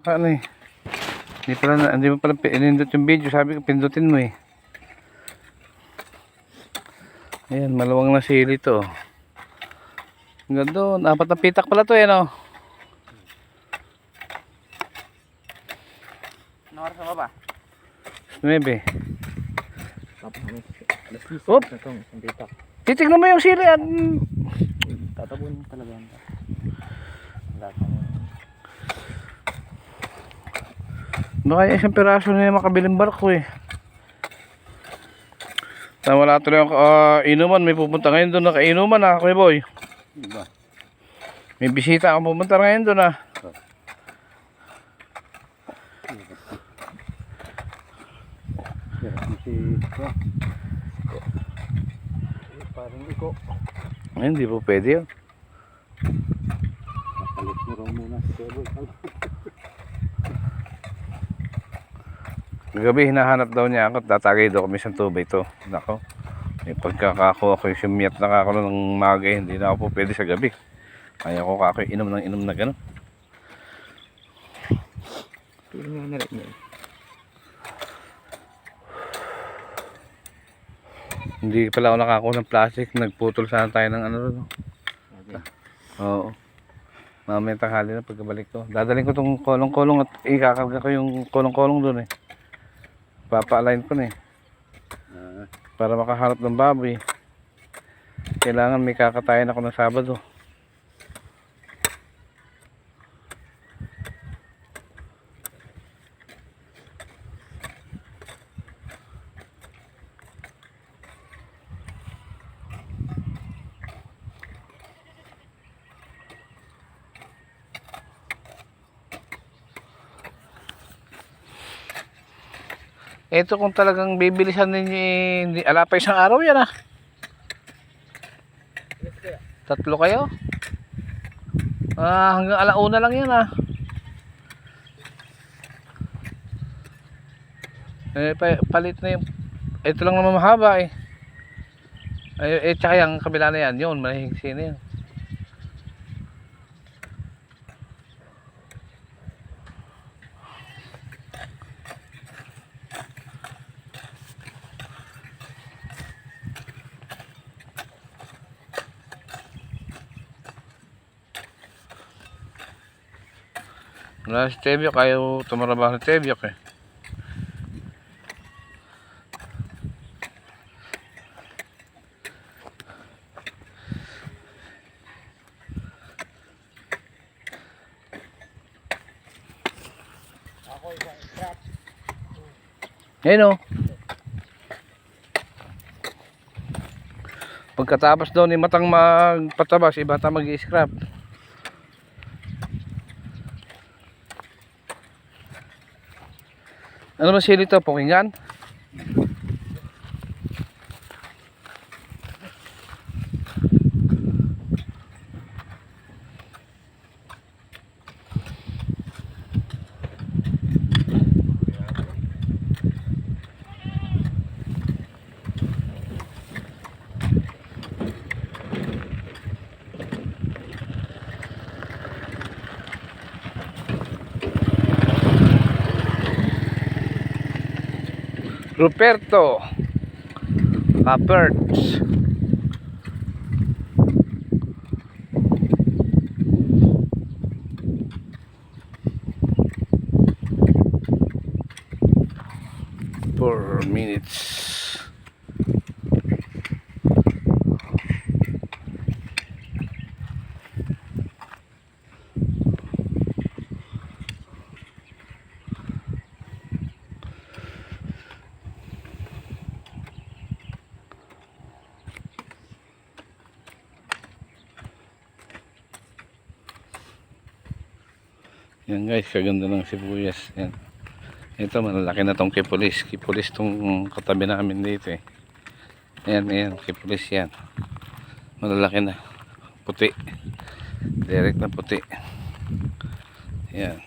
Ano eh. Hindi mo pala pinindot yung video. Sabi ko pindutin mo eh. Ayan, maluwang na sili to. Hanggang doon. 4 na pitak pala to eh, no? Ano oras na ba? 9. Tapos kami. Alas 10. Oop! Na itong isang pitak. Titignan mo yung sili at... Tatabon talaga yan. Wala kami. Baka isang piraso na yung makabiling barko eh. Wala tuloy ang inuman. May pupunta ngayon doon na kainuman ah, Kuya Boy. Diba? May bisita akong pupunta ngayon doon ah. Parang iko. Ay, hindi po pwede yun. Nakalit mo raw muna. Gabi hinahanap daw niya ako. Tatagay daw kami sa tubig to. Nako. May pagkakakuha ko yung sumiyat na ako ng maga. Hindi na ako po pwede sa gabi. Kaya ko kako inom na gano'n. Pero nga na rin yan. Hindi pala ako nakakuha ng plastic. Nagputol sana tayo ng ano. Okay. Oo. Mamaya tanghali na pagkabalik ko. Dadaling ko itong kolong-kolong at ikakarga ko yung kolong-kolong doon eh. Papa-align ko na eh. Para makaharap ng baboy. Kailangan may kakatayan ako ng Sabado. Ito kung talagang bibilisan ninyo hindi ala pa isang araw yan ah. 3 kayo? Hanggang 1:00 lang yan ah. Palit na yung ito lang naman mahaba eh. Tsaka yung kabila na yan, yun, mahihigsi na yan. Wala si Tebyok, ayaw tumarabaho ni Tebyok eh. Ayun o. Pagkatapos daw ni Matang magpatabas, iba ta mag-i-scrap. Ano ba sili ito? Pukingan? Ruperto Caperts. For minutes. Yan guys, kaganda ng sibuyas. Yan. Ito malalaki na tong kipulis. Kipulis tong katabi namin dito eh. Ayan, kipulis yan. Malalaki na. Puti. Direct na puti. Yan.